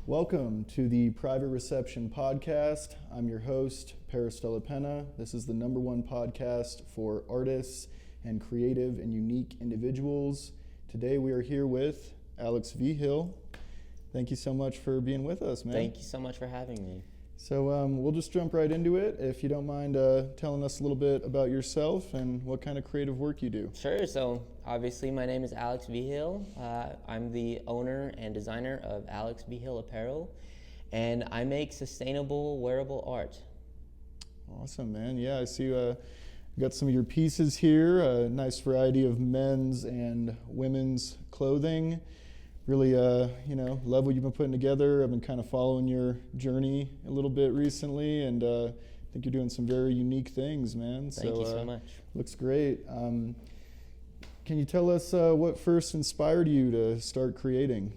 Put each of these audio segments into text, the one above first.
Welcome to the Private Reception Podcast. I'm your host, Paris Pena. This is the #1 podcast for artists and creative and unique individuals. Today we are here with Alex Vigil. Thank you so much for being with us, man. Thank you so much for having me. So we'll just jump right into it. If you don't mind telling us a little bit about yourself and what kind of creative work you do. Sure. So obviously my name is Alex Vigil. I'm the owner and designer of Alex Vigil Apparel, and I make sustainable wearable art. Awesome, man. Yeah, I see you got some of your pieces here. A nice variety of men's and women's clothing. Really, love what you've been putting together. I've been kind of following your journey a little bit recently, and I think you're doing some very unique things, man. Thank you so much. Looks great. Can you tell us what first inspired you to start creating?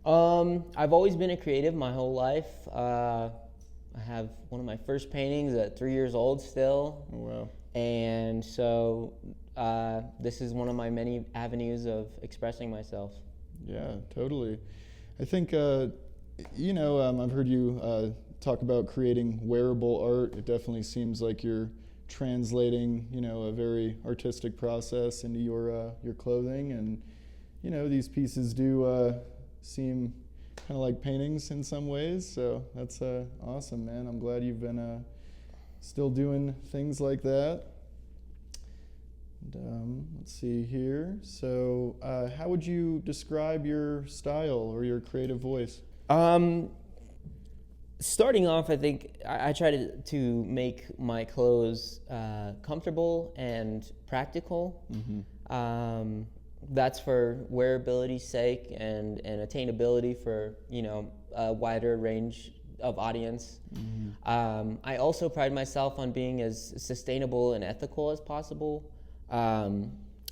I've always been a creative my whole life. I have one of my first paintings at 3 years old still. Oh, wow. And so this is one of my many avenues of expressing myself. Yeah, totally. I think, I've heard you talk about creating wearable art. It definitely seems like you're translating, a very artistic process into your clothing. And, these pieces do seem kind of like paintings in some ways. So that's awesome, man. I'm glad you've been still doing things like that. And, let's see here. So how would you describe your style or your creative voice? Starting off, I think I try to make my clothes comfortable and practical. Mm-hmm. That's for wearability's sake and attainability for, a wider range of audience. Mm-hmm. I also pride myself on being as sustainable and ethical as possible.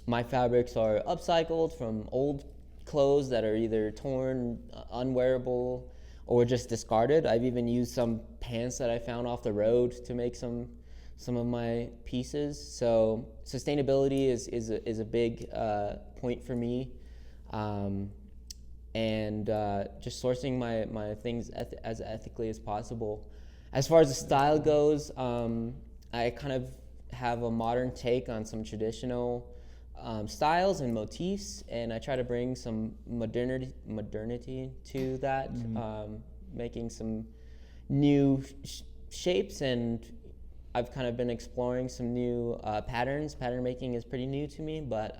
My fabrics are upcycled from old clothes that are either torn, unwearable, or just discarded. I've even used some pants that I found off the road to make some of my pieces. So sustainability is a big point for me, and just sourcing my things as ethically as possible. As far as the style goes, I kind of have a modern take on some traditional styles and motifs, and I try to bring some modernity to that, Mm-hmm. Making some new shapes, and I've kind of been exploring some new patterns. Pattern making is pretty new to me, but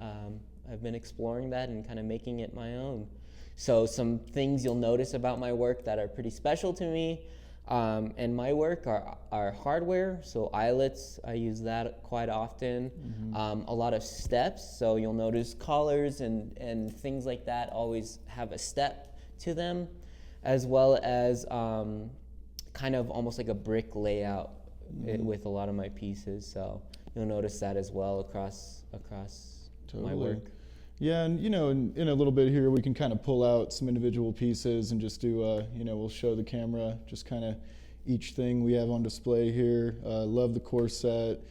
I've been exploring that and kind of making it my own. So some things you'll notice about my work that are pretty special to me. And my work are hardware, so eyelets, I use that quite often. Mm-hmm. A lot of steps, so you'll notice collars and things like that always have a step to them, as well as kind of almost like a brick layout with a lot of my pieces. So you'll notice that as well across Totally. my work. Yeah, and in a little bit here, we can kind of pull out some individual pieces and just do, we'll show the camera just kind of each thing we have on display here. Love the corset.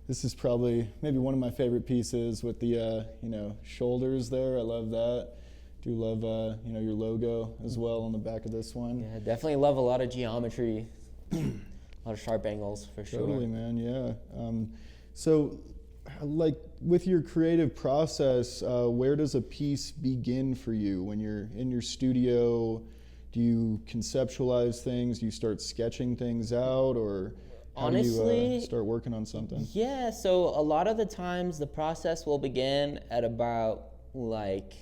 This is probably maybe one of my favorite pieces with the, shoulders there. I love that. Do love, your logo as well on the back of this one. Yeah, definitely love a lot of geometry, a lot of sharp angles for sure. Totally, man, yeah. So, like with your creative process, where does a piece begin for you when you're in your studio? Do you conceptualize things? Do you start sketching things out, or how Honestly, do you start working on something? Yeah, so a lot of the times the process will begin at about like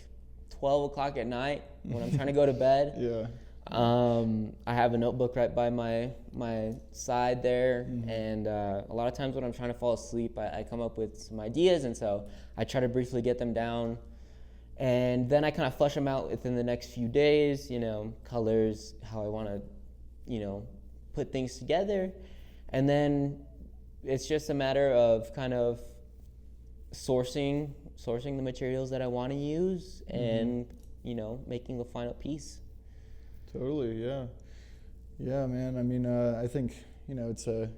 12 o'clock at night when I'm trying to go to bed. Yeah. I have a notebook right by my side there, Mm-hmm. and a lot of times when I'm trying to fall asleep, I come up with some ideas, and so I try to briefly get them down, and then I kind of flush them out within the next few days, colors, how I want to, put things together, and then it's just a matter of kind of sourcing the materials that I want to use, and, making the final piece. Totally, yeah. Yeah, man. I mean, I think, it's a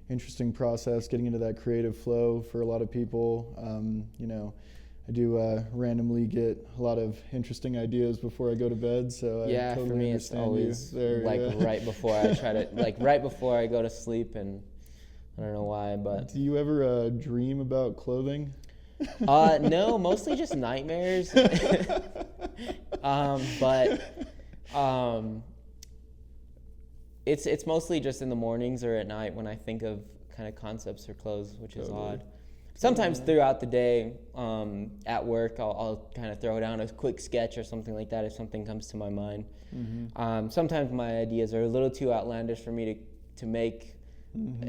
interesting process getting into that creative flow for a lot of people. I do randomly get a lot of interesting ideas before I go to bed, so I Yeah, totally for me it's understand always you there. like Yeah. right before I try to right before I go to sleep, and I don't know why, but Do you ever dream about clothing? no, mostly just nightmares. But it's mostly just in the mornings or at night when I think of kind of concepts or clothes, which is Totally. odd. Sometimes throughout the day, at work, I'll kind of throw down a quick sketch or something like that if something comes to my mind. Sometimes my ideas are a little too outlandish for me to make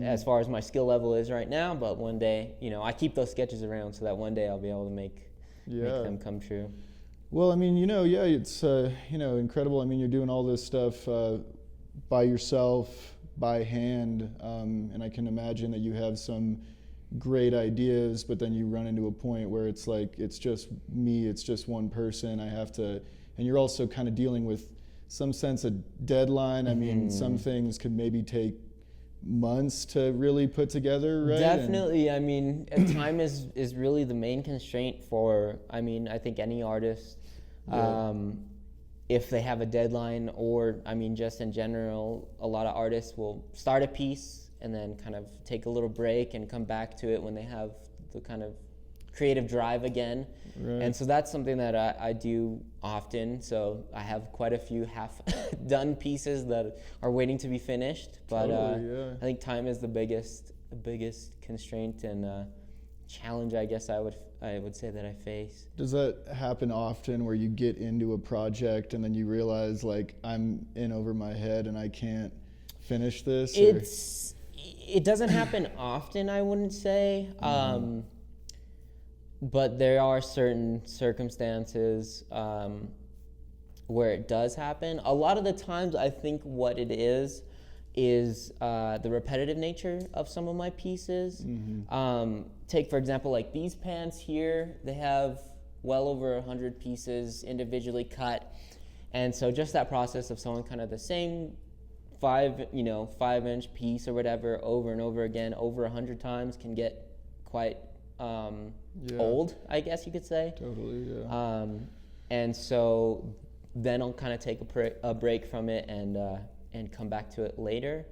as far as my skill level is right now, but one day, I keep those sketches around so that one day I'll be able to make them come true. Well, I mean, yeah, it's incredible. I mean, you're doing all this stuff by yourself, by hand, and I can imagine that you have some great ideas, but then you run into a point where it's like, it's just me, it's just one person, I have to, and you're also kind of dealing with some sense of deadline. I mean, some things could maybe take months to really put together, right? Definitely. I mean, time is really the main constraint for, I think any artist, if they have a deadline, or just in general, a lot of artists will start a piece and then kind of take a little break and come back to it when they have the kind of creative drive again. Right. And so that's something that I do often. So I have quite a few half-done pieces that are waiting to be finished. But I think time is the biggest constraint and challenge, I guess I would say, that I face. Does that happen often, where you get into a project and then you realize, like, I'm in over my head and I can't finish this? It doesn't happen often, I wouldn't say. But there are certain circumstances where it does happen. A lot of the times, I think what it is the repetitive nature of some of my pieces. Take, for example, like these pants here, they have well over 100 pieces individually cut. And so just that process of sewing kind of the same 5-inch piece or whatever over and over again, over 100 times, can get quite old, I guess you could say. Totally, yeah. And so then I'll kind of take a break from it and come back to it later.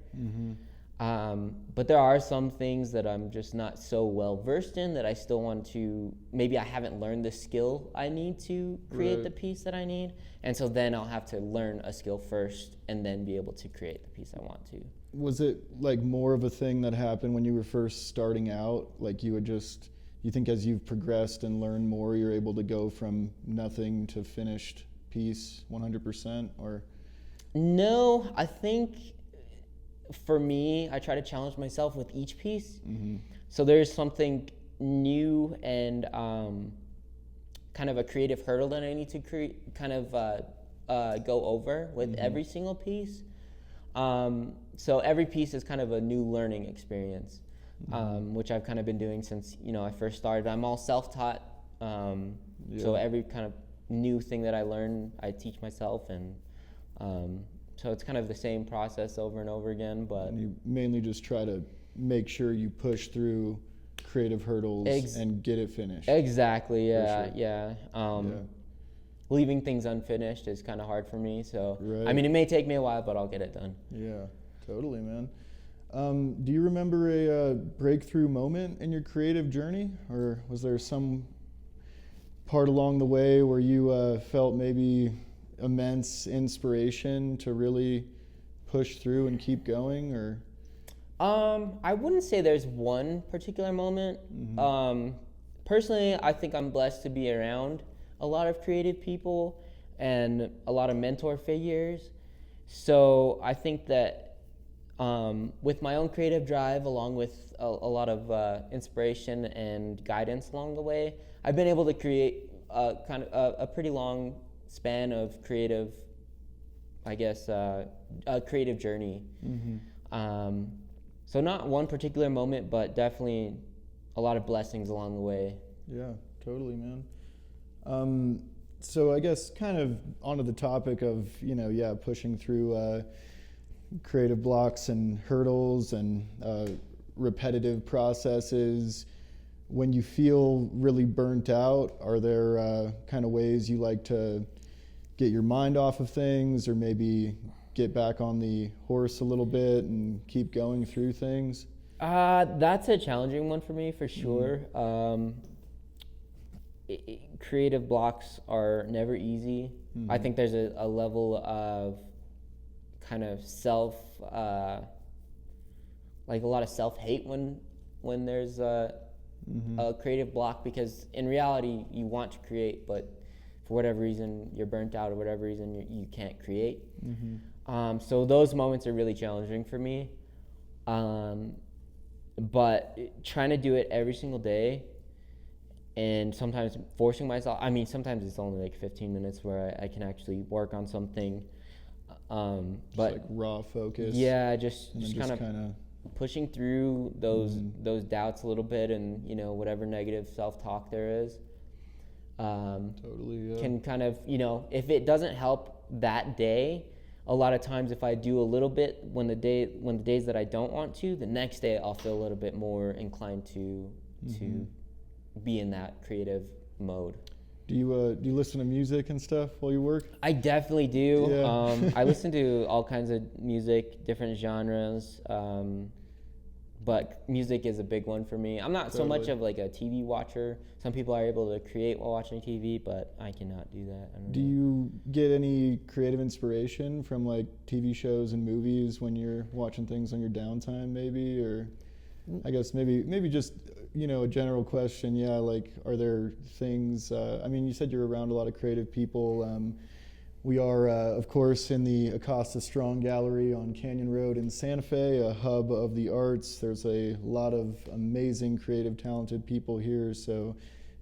But there are some things that I'm just not so well versed in that I still want to, maybe I haven't learned the skill I need to create the piece that I need. And so then I'll have to learn a skill first and then be able to create the piece I want to. Was it like more of a thing that happened when you were first starting out? Like you think as you've progressed and learned more, you're able to go from nothing to finished piece 100%, or? No, I think for me, I try to challenge myself with each piece. So there's something new and kind of a creative hurdle that I need to go over with every single piece. So every piece is kind of a new learning experience, which I've kind of been doing since I first started. I'm all self-taught, so every kind of new thing that I learn, I teach myself, and so it's kind of the same process over and over again. But and you mainly just try to make sure you push through creative hurdles and get it finished. Exactly. Yeah. Sure. Yeah. Leaving things unfinished is kind of hard for me. So Right. I mean, it may take me a while, but I'll get it done. Yeah, totally, man. Do you remember a breakthrough moment in your creative journey, or was there some part along the way where you felt maybe immense inspiration to really push through and keep going, or? I wouldn't say there's one particular moment. Personally, I think I'm blessed to be around a lot of creative people and a lot of mentor figures. So I think that with my own creative drive, along with a lot of inspiration and guidance along the way, I've been able to create kind of a pretty long span of creative, I guess, a creative journey. So not one particular moment, but definitely a lot of blessings along the way. Yeah, totally, man. So I guess kind of onto the topic of, pushing through creative blocks and hurdles and repetitive processes. when you feel really burnt out, are there kind of ways you like to get your mind off of things, or maybe get back on the horse a little bit and keep going through things? That's a challenging one for me, for sure. Creative blocks are never easy. I think there's a level of kind of like a lot of self-hate when there's a creative block, because in reality you want to create, but for whatever reason you're burnt out, or whatever reason you can't create. So those moments are really challenging for me. But trying to do it every single day, and sometimes forcing myself, I mean, sometimes it's only like 15 minutes where I can actually work on something. But like raw focus. Yeah, just kind of pushing through those doubts a little bit, and whatever negative self-talk there is. Totally, yeah. Can kind of, if it doesn't help that day, a lot of times if I do a little bit when the days that I don't want to, the next day I'll feel a little bit more inclined to be in that creative mode. Do you listen to music and stuff while you work? I definitely do. Yeah. I listen to all kinds of music, different genres, but music is a big one for me. I'm not so much of like a TV watcher. Some people are able to create while watching TV, but I cannot do that. Do you get any creative inspiration from like TV shows and movies when you're watching things on your downtime, maybe? Or I guess maybe just a general question. Yeah, like, are there things? I mean, you said you're around a lot of creative people. We are, of course, in the Acosta Strong Gallery on Canyon Road in Santa Fe, a hub of the arts. There's a lot of amazing, creative, talented people here. So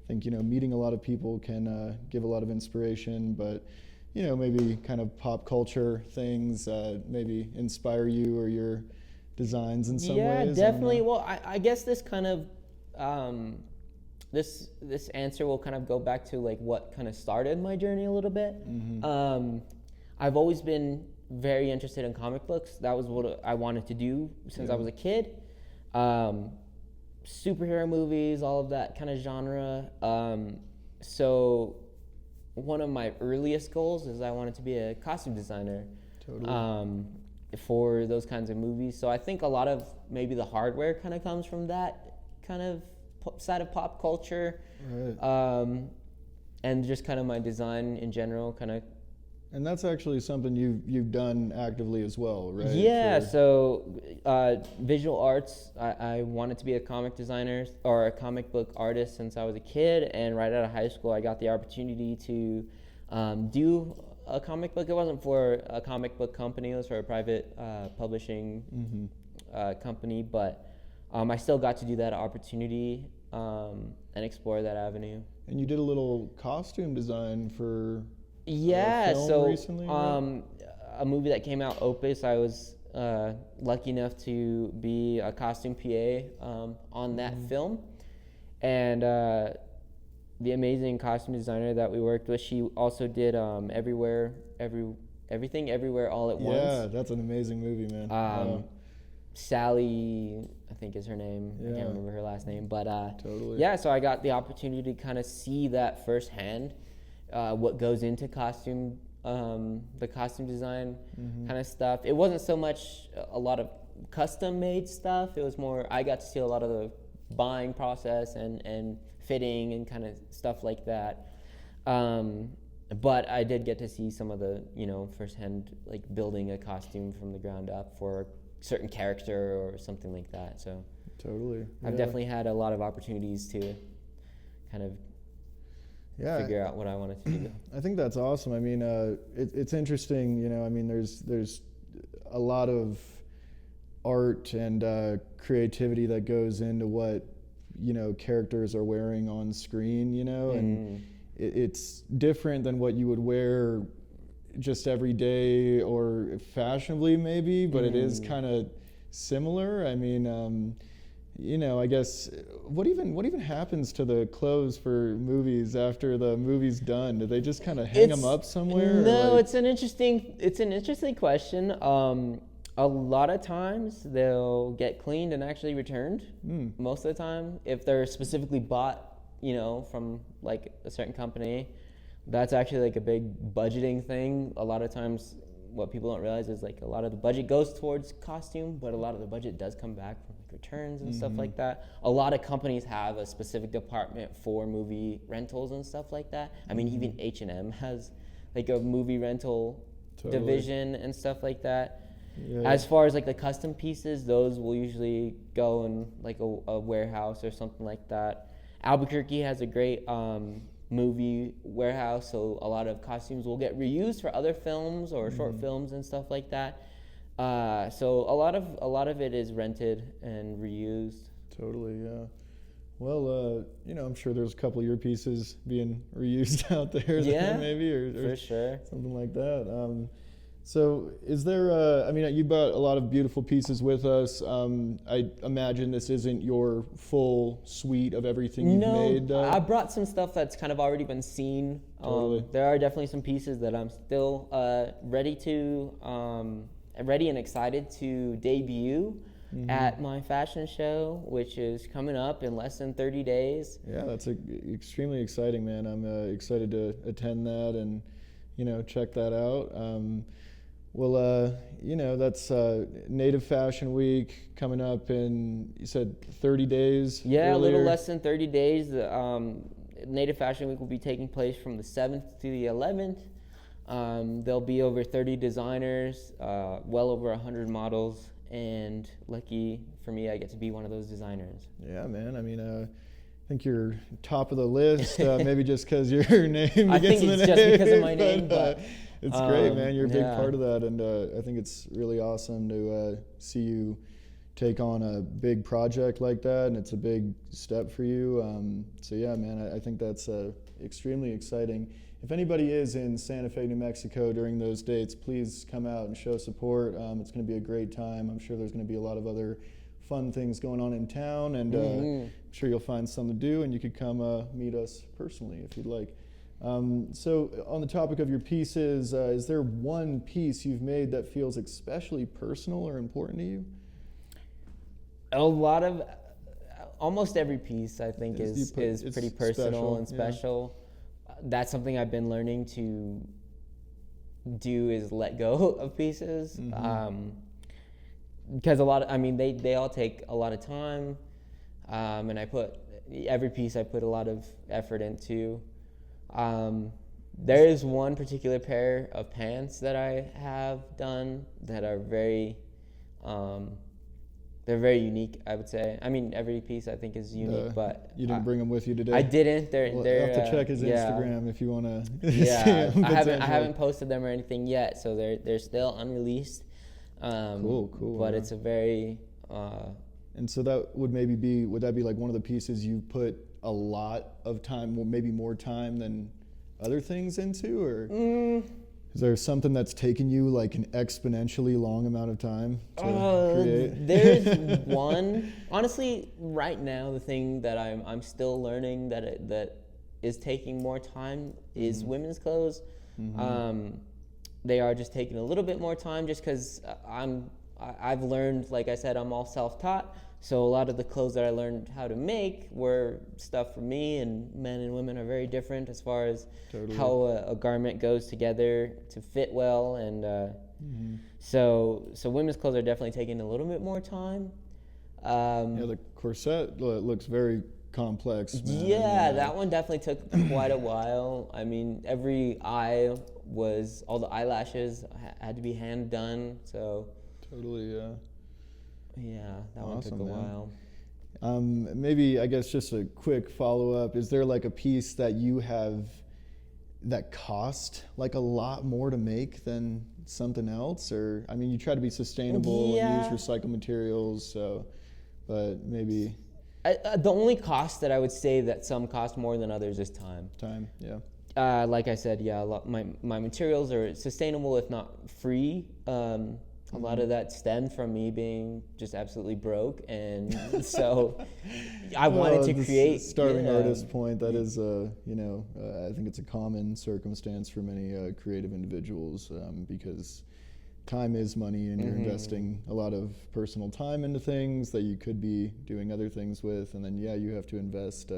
I think, meeting a lot of people can give a lot of inspiration, but, maybe kind of pop culture things maybe inspire you or your designs in some ways. Yeah, definitely. Well, I guess this kind of, this answer will kind of go back to like what kind of started my journey a little bit. I've always been very interested in comic books. That was what I wanted to do since I was a kid. Superhero movies, all of that kind of genre. So one of my earliest goals is I wanted to be a costume designer. Totally. For those kinds of movies. So I think a lot of maybe the hardware kind of comes from that kind of side of pop culture. Right. And just kind of my design in general kind of. And that's actually something you've done actively as well, right? Yeah, so visual arts, I wanted to be a comic designer or a comic book artist since I was a kid, and right out of high school I got the opportunity to do a comic book. It wasn't for a comic book company, it was for a private publishing company, but I still got to do that opportunity and explore that avenue. And you did a little costume design for a film recently, right? A movie that came out, Opus. I was lucky enough to be a costume PA on that film, and the amazing costume designer that we worked with, she also did Everything Everywhere All at Once. Yeah, that's an amazing movie, man. Sally, I think is her name. Yeah. I can't remember her last name, but Totally. yeah. So I got the opportunity to kind of see that firsthand, what goes into costume, the costume design kind of stuff. It wasn't so much a lot of custom-made stuff. It was more I got to see a lot of the buying process and fitting and kind of stuff like that. But I did get to see some of the, firsthand, like building a costume from the ground up for a certain character or something like that. So totally. I've definitely had a lot of opportunities to kind of figure out what I wanted to do. I think that's awesome. I mean, it's interesting, I mean, there's a lot of art and creativity that goes into what, characters are wearing on screen, and it's different than what you would wear just every day or fashionably maybe, but it is kind of similar. I mean, I guess what even happens to the clothes for movies after the movie's done? Do they just kind of hang them up somewhere? No, it's an interesting question. A lot of times they'll get cleaned and actually returned. Mm. Most of the time, if they're specifically bought, from like a certain company, that's actually like a big budgeting thing. A lot of times, what people don't realize is like a lot of the budget goes towards costume, but a lot of the budget does come back from like returns and stuff like that. A lot of companies have a specific department for movie rentals and stuff like that. I mean, even H&M has like a movie rental division and stuff like that. Yeah. As far as like the custom pieces, those will usually go in like a warehouse or something like that. Albuquerque has a great movie warehouse, so a lot of costumes will get reused for other films or short films and stuff like that. So a lot of it is rented and reused. Totally, yeah. Well, I'm sure there's a couple of your pieces being reused out there. Yeah, maybe or for sure, something like that. So is there, you brought a lot of beautiful pieces with us. I imagine this isn't your full suite of everything you've made. I brought some stuff that's kind of already been seen. Totally. There are definitely some pieces that I'm still ready and excited to debut at my fashion show, which is coming up in less than 30 days. Yeah, that's extremely exciting, man. I'm excited to attend that and, check that out. That's Native Fashion Week coming up in, you said 30 days? Yeah, earlier. A little less than 30 days. Native Fashion Week will be taking place from the 7th to the 11th. There'll be over 30 designers, well over 100 models, and lucky for me, I get to be one of those designers. Yeah, man. I think you're top of the list, maybe just because your name begins I think it's just because of my name, but it's great, man. You're a big part of that, and I think it's really awesome to see you take on a big project like that, and it's a big step for you. So yeah, man, I think that's extremely exciting. If anybody is in Santa Fe, New Mexico during those dates, please come out and show support. It's going to be a great time. I'm sure there's going to be a lot of other fun things going on in town, and I'm sure you'll find something to do, and you could come meet us personally if you'd like. So on the topic of your pieces, is there one piece you've made that feels especially personal or important to you? Almost every piece I think is pretty personal and special. Yeah. That's something I've been learning to do, is let go of pieces. Because they all take a lot of time, and every piece I put a lot of effort into. There is one particular pair of pants that I have done that are they're very unique, I would say. Every piece I think is unique, but you didn't bring them with you today. I didn't. You'll have to check his Instagram if you want to. Yeah, I haven't posted them or anything yet, so they're still unreleased. Cool. But it's a very. And so that would be like one of the pieces you put a lot of time, or maybe more time than other things into, or is there something that's taken you like an exponentially long amount of time to create? There's one. Honestly, right now, the thing that I'm still learning that is taking more time is women's clothes. They are just taking a little bit more time, just because I've learned, like I said, I'm all self-taught. So a lot of the clothes that I learned how to make were stuff for me, and men and women are very different as far as how a garment goes together to fit well. And so women's clothes are definitely taking a little bit more time. The corset looks very complex. That one definitely took quite a while. Every eye all the eyelashes had to be hand done. So totally, yeah. Yeah, that one took a while. Maybe, I guess, just a quick follow-up. Is there like a piece that you have that cost like a lot more to make than something else? Or, you try to be sustainable and use recycled materials, but maybe... the only cost that I would say that some cost more than others is time. Time, yeah. Like I said, my materials are sustainable, if not free. A lot of that stemmed from me being just absolutely broke, and so I wanted to create. Starving artist point, that is, I think it's a common circumstance for many creative individuals, because time is money, and you're investing a lot of personal time into things that you could be doing other things with, and then you have to invest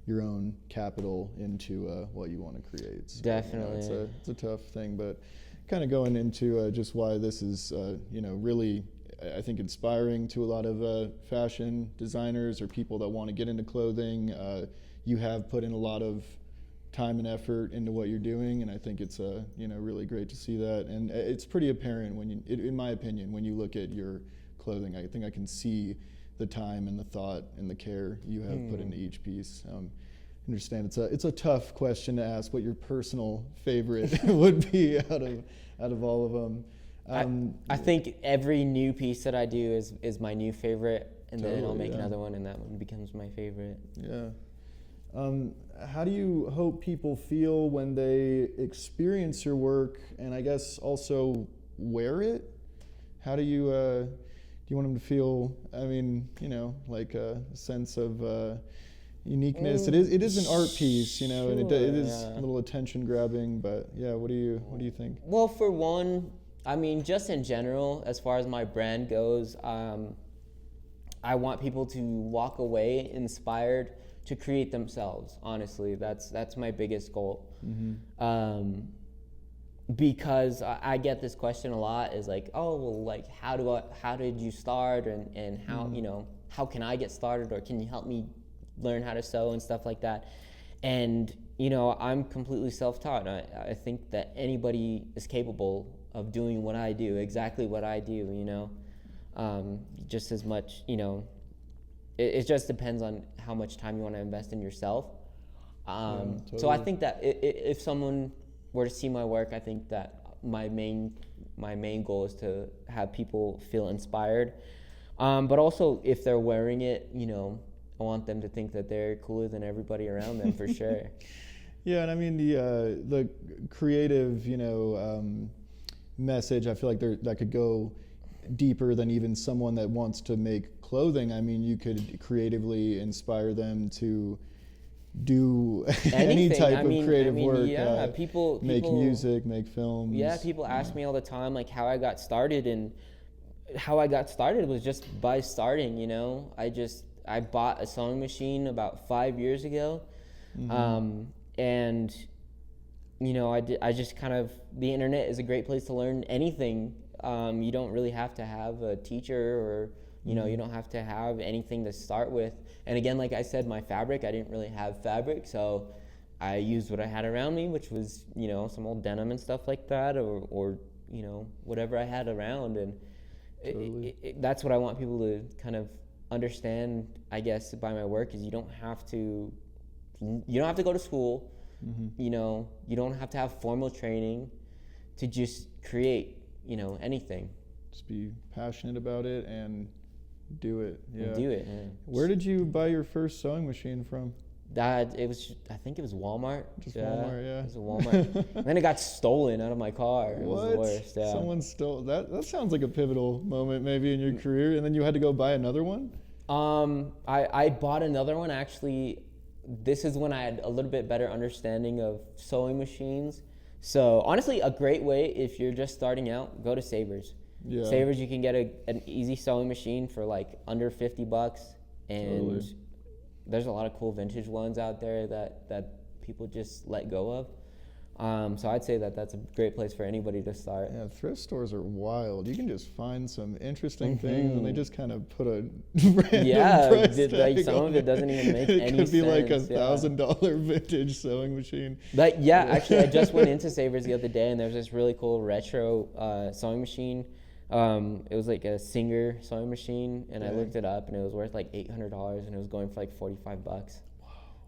your own capital into what you want to create. So, Definitely. It's a tough thing, but kind of going into just why this is really, I think, inspiring to a lot of fashion designers or people that want to get into clothing. You have put in a lot of time and effort into what you're doing, and I think it's really great to see that. And it's pretty apparent in my opinion, when you look at your clothing. I think I can see the time and the thought and the care you have put into each piece. I understand it's a tough question to ask what your personal favorite would be out of all of them. I think every new piece that I do is my new favorite, and then I'll make another one, and that one becomes my favorite. Yeah. How do you hope people feel when they experience your work, and I guess also wear it? How do you want them to feel? I mean, like a sense of uniqueness. It is an art piece, and it is a little attention grabbing. But yeah, what do you think? Well, for one, I mean, just in general, as far as my brand goes, I want people to walk away inspired to create themselves. Honestly, that's my biggest goal. Because I get this question a lot, is like, oh, well, like, how did you start, and how how can I get started, or can you help me learn how to sew and stuff like that? And I'm completely self-taught. I think that anybody is capable of doing what I do, exactly what I do. Just as much, it just depends on how much time you want to invest in yourself. Totally. So I think that if someone were to see my work, I think that my main goal is to have people feel inspired. But also, if they're wearing it, I want them to think that they're cooler than everybody around them, for sure. Yeah, and I mean the creative, message. I feel like that could go deeper than even someone that wants to make clothing. I mean, you could creatively inspire them to do any type of creative work. Yeah, people make music, make films. Yeah, people ask me all the time, like, how I got started, and how I got started was just by starting. I bought a sewing machine about 5 years ago, and I just kind of, the internet is a great place to learn anything. You don't really have to have a teacher, or you don't have to have anything to start with. And again, like I said, my fabric, I didn't really have fabric, so I used what I had around me, which was some old denim and stuff like that, or whatever I had around. And totally. That's what I want people to kind of understand, I guess, by my work, is you don't have to go to school. You don't have to have formal training to just create anything. Just be passionate about it and do it. Yeah. Do it. Yeah. Where did you buy your first sewing machine from? I think it was Walmart. Just Walmart, yeah. It was a Walmart. And then it got stolen out of my car. It was the worst. Yeah. Someone stole that? That sounds like a pivotal moment maybe in your career, and then you had to go buy another one? I bought another one, actually. This is when I had a little bit better understanding of sewing machines. So honestly, a great way, if you're just starting out, go to Savers. Yeah. Savers, you can get an easy sewing machine for like under $50, and totally. There's a lot of cool vintage ones out there that people just let go of. So I'd say that's a great place for anybody to start. Yeah, thrift stores are wild. You can just find some interesting things, and they just kind of put a random price tag some of it doesn't even make any sense. It could be like $1,000 vintage sewing machine. Actually, I just went into Savers the other day, and there's this really cool retro sewing machine. It was like a Singer sewing machine, and I looked it up, and it was worth like $800, and it was going for like $45.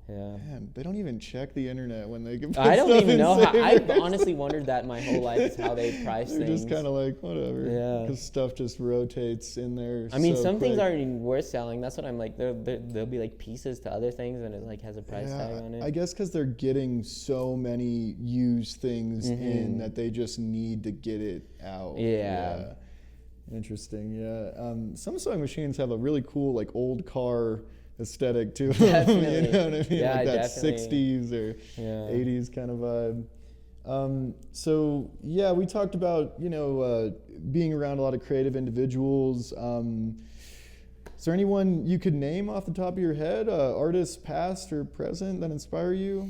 Yeah. Man, they don't even check the internet when they give. I don't even know how. I've honestly wondered that my whole life, is how they price things. They're just kind of like, whatever. Yeah. Because stuff just rotates in there. I mean, some things aren't even worth selling. That's what I'm like. There'll be like pieces to other things, and it like has a price tag on it. I guess because they're getting so many used things in that they just need to get it out. Yeah. Interesting. Yeah. Some sewing machines have a really cool like old car aesthetic too. Definitely. You know what I mean? Yeah, like that definitely. 60s or 80s kind of vibe. So yeah, we talked about, being around a lot of creative individuals. Is there anyone you could name off the top of your head, artists past or present, that inspire you?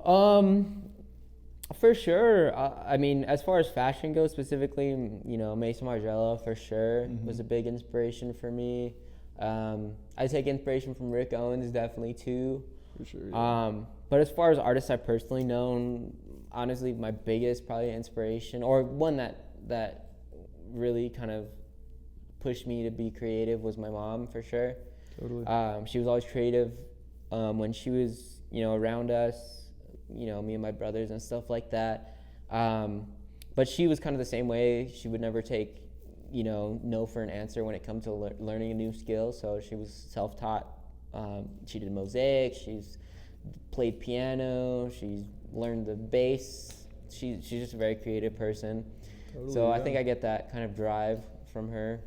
For sure. I mean, as far as fashion goes specifically, Mason Margiela for sure was a big inspiration for me. I take inspiration from Rick Owens definitely too. For sure. Yeah. But as far as artists I've personally known, honestly, my biggest probably inspiration, or one that really kind of pushed me to be creative, was my mom for sure. Totally. She was always creative when she was, around us, me and my brothers and stuff like that. But she was kind of the same way. She would never take, no for an answer when it comes to learning a new skill. So she was self-taught. She did mosaic. She's played piano. She's learned the bass. She's just a very creative person. Totally, so yeah. I think I get that kind of drive from her.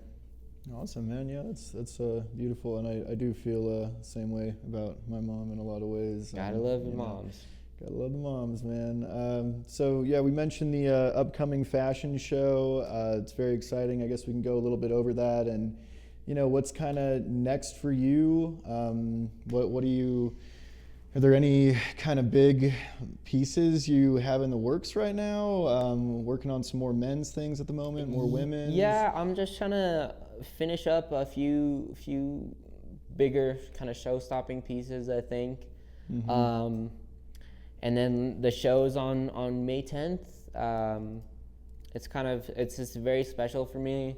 Awesome, man. Yeah, that's beautiful, and I do feel the same way about my mom in a lot of ways. Gotta love your moms. Gotta love the moms, man. So yeah, we mentioned the upcoming fashion show. It's very exciting. I guess we can go a little bit over that, and what's kind of next for you. What do you? Are there any kind of big pieces you have in the works right now? Working on some more men's things at the moment, more women's? Yeah, I'm just trying to finish up a few bigger kind of show-stopping pieces, I think. And then the show's on May 10th. It's just very special for me.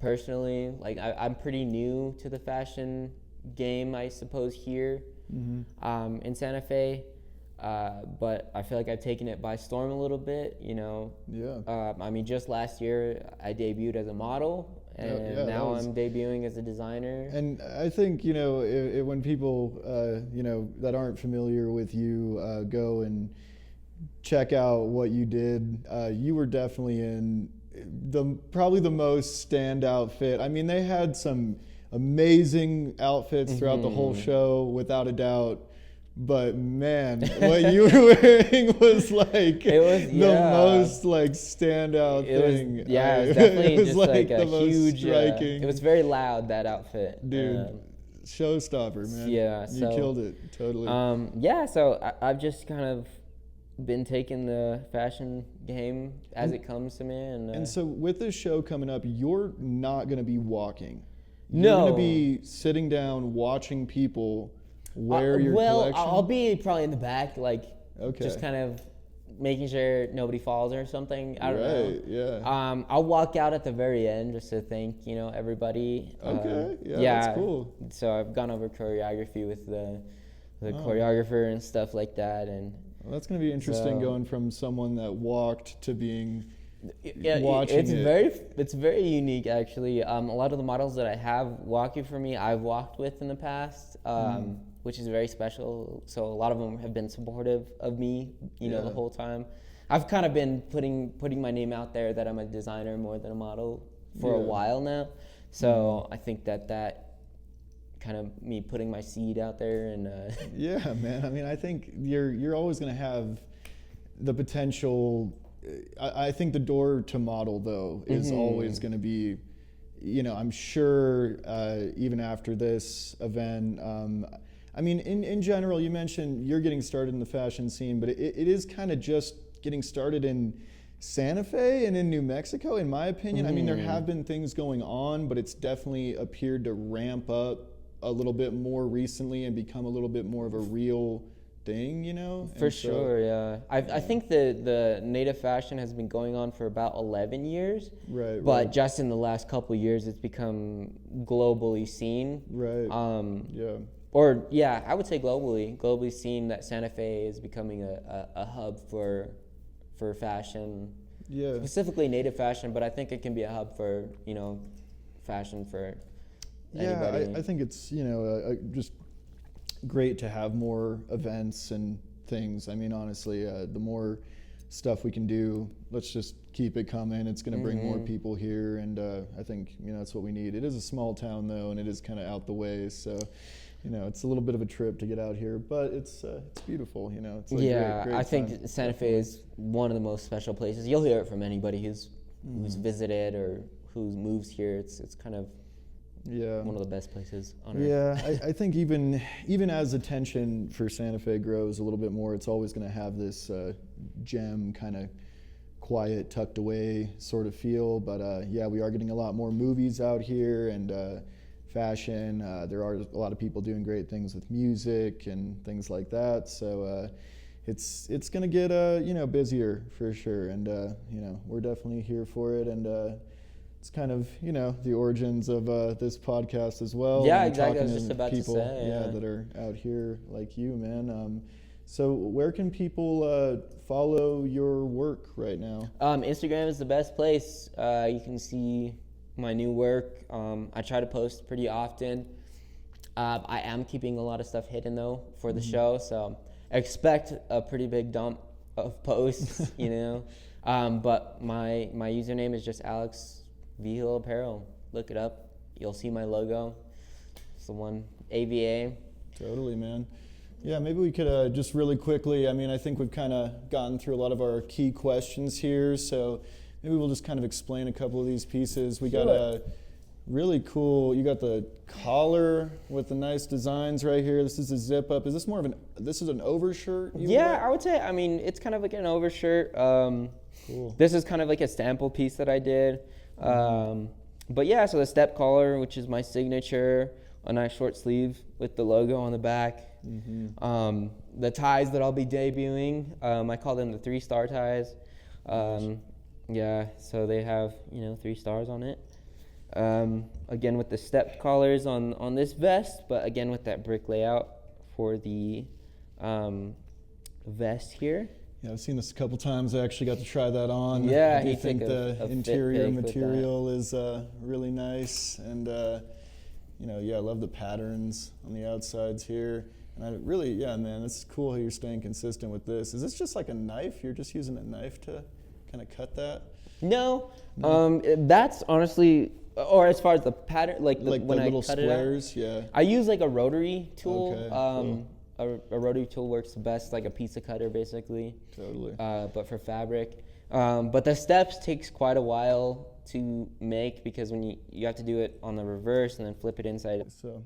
Personally, like I'm pretty new to the fashion game, I suppose, here in Santa Fe, but I feel like I've taken it by storm a little bit. Yeah. I mean, just last year I debuted as a model, and now I'm debuting as a designer. And I think when people that aren't familiar with you go and check out what you did, you were definitely in probably the most standout fit. I mean, they had some amazing outfits throughout the whole show, without a doubt. But man, what you were wearing was like the most like standout thing. It was definitely just like a huge. Striking. It was very loud, that outfit, dude. Showstopper, man. Yeah, you killed it totally. So I've just kind of been taking the fashion game as it comes to me, and so with this show coming up, you're not going to be walking. No. You're going to be sitting down watching people wear your collection? I'll be probably in the back, like, okay, just kind of making sure nobody falls or something. I don't know. Yeah. I'll walk out at the very end just to thank, Okay. everybody. That's cool. So I've gone over choreography with the choreographer and stuff like that, and well, that's going to be interesting, going from someone that walked to being watching it's very unique, actually. A lot of the models that I have walking for me, I've walked with in the past, which is very special. So a lot of them have been supportive of me, the whole time. I've kind of been putting my name out there that I'm a designer more than a model for a while now. So I think that kind of me putting my seed out there, and yeah, man. I mean, I think you're always going to have the potential. I think the door to model, though, is always going to be, I'm sure even after this event. I mean, in general, you mentioned you're getting started in the fashion scene, but it is kind of just getting started in Santa Fe and in New Mexico, in my opinion. I mean, there have been things going on, but it's definitely appeared to ramp up a little bit more recently and become a little bit more of a real thing, For sure, yeah. I think the native fashion has been going on for about 11 years. Right. But just in the last couple of years, it's become globally seen. Right. I would say globally seen, that Santa Fe is becoming a hub for fashion. Yeah. Specifically native fashion, but I think it can be a hub for, fashion for anybody. Yeah, I think it's, just great to have more events and things. I mean, honestly, the more stuff we can do, let's just keep it coming. It's going to bring more people here, and I think that's what we need. It is a small town, though, and it is kind of out the way, so you know, it's a little bit of a trip to get out here, but it's beautiful. You know, it's like Yeah, great I time. think Santa Fe is one of the most special places. You'll hear it from anybody who's visited or who moves here. It's kind of one of the best places on earth. Yeah, I think even as attention for Santa Fe grows a little bit more, it's always going to have this gem kind of quiet, tucked away sort of feel. But yeah, we are getting a lot more movies out here and fashion. There are a lot of people doing great things with music and things like that. So it's going to get you know, busier for sure. And you know, we're definitely here for it. And it's kind of, you know, the origins of this podcast as well. Yeah, and exactly. I talking was just about people, to say. Yeah, that are out here like you, man. So where can people follow your work right now? Instagram is the best place. You can see my new work. I try to post pretty often. I am keeping a lot of stuff hidden though for the show, so expect a pretty big dump of posts, you know. But my username is just Alex Vigil Apparel. Look it up. You'll see my logo. It's the one, AVA. Totally, man. Yeah, maybe we could just really quickly, I mean, I think we've kind of gotten through a lot of our key questions here, so maybe we'll just kind of explain a couple of these pieces. We got a really cool, you got the collar with the nice designs right here. This is a zip up. Is this more of this is an overshirt? Yeah, I would say, I mean, it's kind of like an overshirt. Cool. This is kind of like a sample piece that I did. But yeah, so the step collar, which is my signature, a nice short sleeve with the logo on the back. The ties that I'll be debuting, I call them the 3-star ties. Yeah, so they have, you know, 3 stars on it. Again with the step collars on this vest, but again with that brick layout for the vest here. Yeah, I've seen this a couple times. I actually got to try that on. Yeah, I do he think took the a interior fit pic with material is really nice, and you know, yeah, I love the patterns on the outsides here. And I really, yeah, man, it's cool how you're staying consistent with this. Is this just like a knife? You're just using a knife to kind of cut that? No, that's honestly, or as far as the pattern, like when the I little cut squares, it out, yeah. I use like a rotary tool. Okay, cool. A rotary tool works the best, like a pizza cutter, basically. Totally. But for fabric. But the steps takes quite a while to make because when you have to do it on the reverse and then flip it inside. So,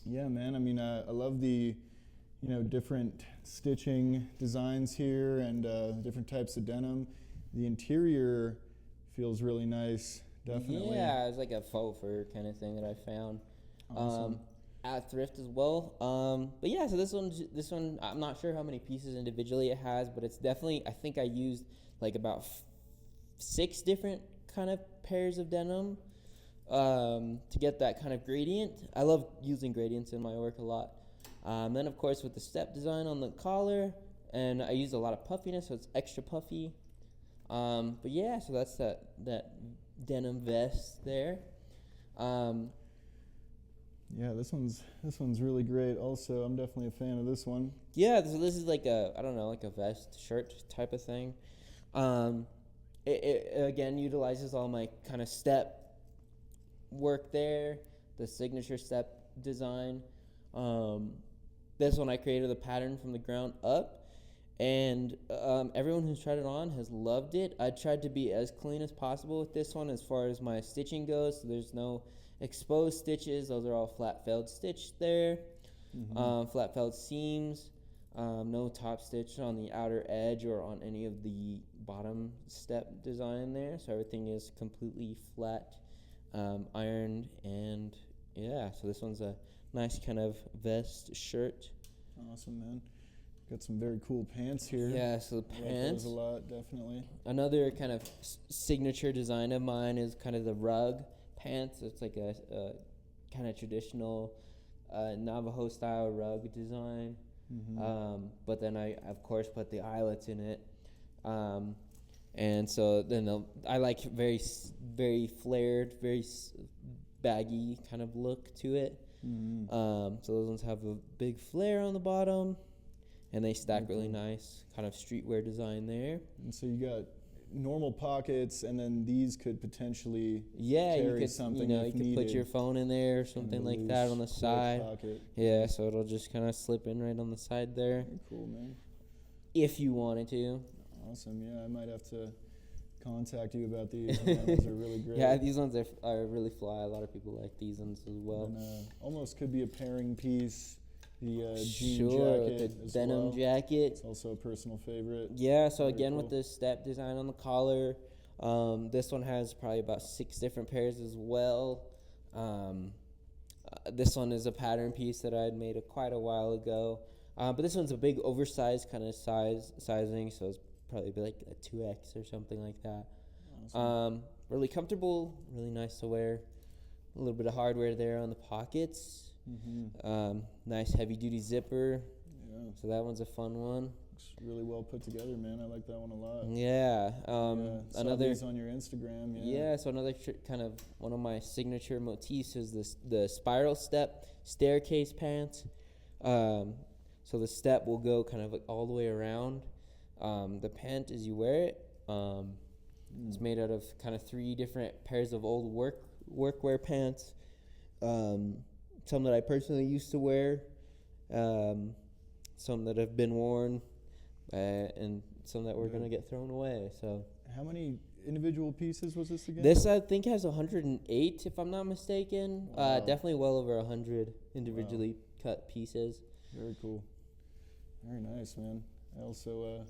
yeah, man. I mean, I love the, you know, different stitching designs here and different types of denim. The interior feels really nice, definitely. Yeah, it's like a faux fur kind of thing that I found. Awesome. At thrift as well. But yeah, so this one, I'm not sure how many pieces individually it has, but it's definitely, I think I used like about 6 different kind of pairs of denim to get that kind of gradient. I love using gradients in my work a lot. Then of course with the step design on the collar, and I use a lot of puffiness, so it's extra puffy. But yeah, so that's that denim vest there. Yeah, this one's really great. Also, I'm definitely a fan of this one. Yeah, so this is like I don't know, like a vest shirt type of thing. It again utilizes all my kind of step work there, the signature step design. This one I created the pattern from the ground up, and everyone who's tried it on has loved it. I tried to be as clean as possible with this one as far as my stitching goes, so there's no exposed stitches. Those are all flat felled stitched there. Flat felled seams, no top stitch on the outer edge or on any of the bottom step design there, so everything is completely flat, ironed. And yeah, so this one's a nice kind of vest shirt. Awesome, man. Got some very cool pants here. Yeah, so the pants. I like those a lot, definitely. Another kind of signature design of mine is kind of the rug pants. It's like a kind of traditional Navajo style rug design. But then I of course put the eyelets in it, and so then I like very flared, very baggy kind of look to it. So those ones have a big flare on the bottom, and they stack really nice, kind of streetwear design there. And so you got normal pockets, and then these could potentially Yeah, carry you could, something you if could needed. put your phone in there or something Kind of a like that loose, on the quick side. pocket. Yeah, so it'll just kind of slip in right on the side there Very cool, man. if you wanted to. Awesome. Yeah, I might have to contact you about these. Man. Those are really great. Yeah, these ones are really fly. A lot of people like these ones as well. And, almost could be a pairing piece. The jean Sure, jacket the as denim well. jacket. It's also a personal favorite. Yeah, so Very again cool. with the step design on the collar, this one has probably about 6 different pairs as well. This one is a pattern piece that I had made quite a while ago, but this one's a big oversized kind of sizing, so it's probably like a 2X or something like that. Awesome. Really comfortable, really nice to wear. A little bit of hardware there on the pockets. Nice heavy duty zipper. Yeah. So that one's a fun one. Looks really well put together, man. I like that one a lot. Yeah. Saw Another. these on your Instagram. Yeah. So another kind of one of my signature motifs is the spiral step staircase pants. So the step will go kind of like all the way around. The pant as you wear it. It's made out of kind of 3 different pairs of old workwear pants. Some that I personally used to wear, some that have been worn, and some that were gonna get thrown away. So How many individual pieces was this again? this I think has 108, if I'm not mistaken. Wow. Definitely well over 100 individually cut pieces. Very cool. Very nice, man. I also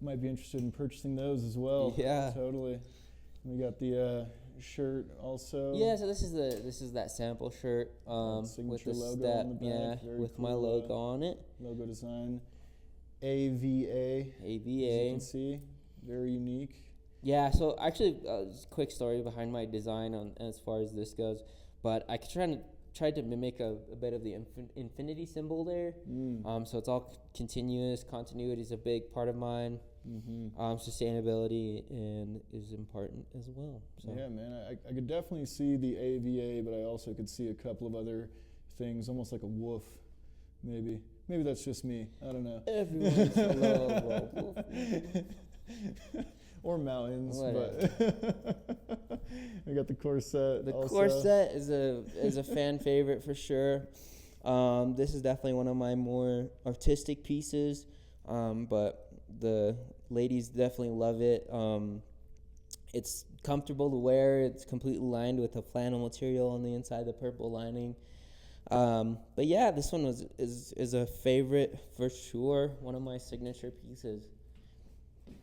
might be interested in purchasing those as well. Yeah. Totally. We got the shirt also. Yeah, so this is that sample shirt with signature the logo step, on the back. yeah, Very with my cool, logo on it. Logo design. AVA. As you AVA. can see, very unique. Yeah, so actually, quick story behind my design on as far as this goes, but I tried to mimic a bit of the infinity symbol there. So it's all continuous. Continuity is a big part of mine. Sustainability and is important as well. So. Yeah, man, I could definitely see the AVA, but I also could see a couple of other things, almost like a wolf, maybe. Maybe that's just me. I don't know. Everyone's a little wolf. Or mountains, Whatever. but we got the corset. The also. corset is a fan favorite for sure. This is definitely one of my more artistic pieces, but the ladies definitely love it. It's comfortable to wear. It's completely lined with a flannel material on the inside, the purple lining. But yeah, this one is a favorite for sure. One of my signature pieces.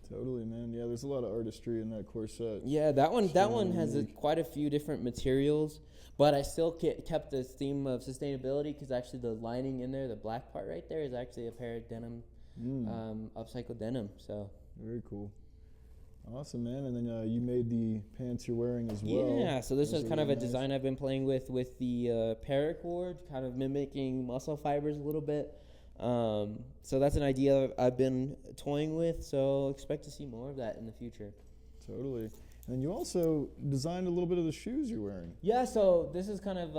Totally, man. Yeah, there's a lot of artistry in that corset. Yeah, that one has unique. quite a few different materials, but I still kept the theme of sustainability because actually the lining in there, the black part right there, is actually a pair of denim, upcycled denim. So Very cool. Awesome, man. And then you made the pants you're wearing as well. yeah, so this Those is are kind of a really nice. design I've been playing with the paracord, kind of mimicking muscle fibers a little bit. So that's an idea I've been toying with, so expect to see more of that in the future. Totally. And then you also designed a little bit of the shoes you're wearing. Yeah, so this is kind of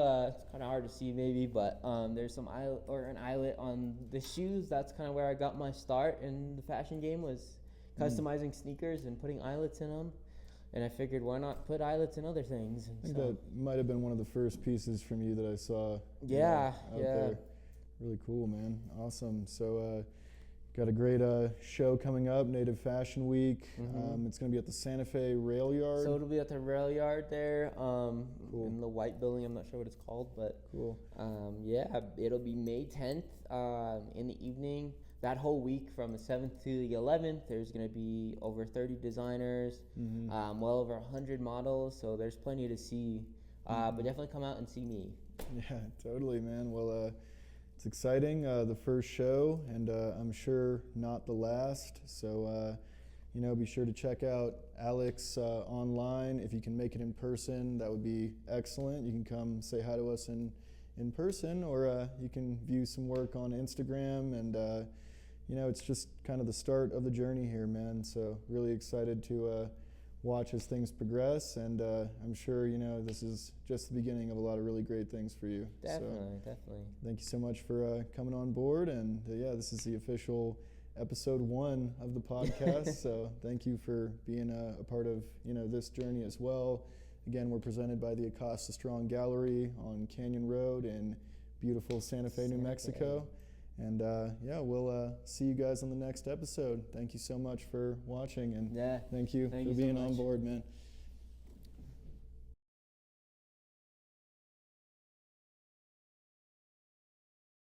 hard to see maybe, but there's an eyelet on the shoes. That's kind of where I got my start in the fashion game, was customizing sneakers and putting eyelets in them. And I figured, why not put eyelets in other things? And I think that might have been one of the first pieces from you that I saw. Yeah, out yeah. there. Really cool, man. Awesome. So, got a great show coming up, Native Fashion Week. It's going to be at the Santa Fe Rail Yard. So it'll be at the rail yard there, Cool. in the white building. I'm not sure what it's called, but Cool. yeah, it'll be May 10th in the evening. That whole week from the 7th to the 11th, there's going to be over 30 designers, well over 100 models, so there's plenty to see. But definitely come out and see me. Yeah, totally, man. Well, it's exciting, the first show, and I'm sure not the last. So, be sure to check out Alex online. If you can make it in person, that would be excellent. You can come say hi to us in person, or you can view some work on Instagram. And, it's just kind of the start of the journey here, man. So really excited to watch as things progress. And I'm sure, this is just the beginning of a lot of really great things for you. Definitely. Thank you so much for coming on board. And yeah, this is the official episode 1 of the podcast. So thank you for being a part of this journey as well. Again, we're presented by the Acosta Strong Gallery on Canyon Road in beautiful Santa Fe, New Mexico. And we'll see you guys on the next episode. Thank you so much for watching, and thank you for being on board, man.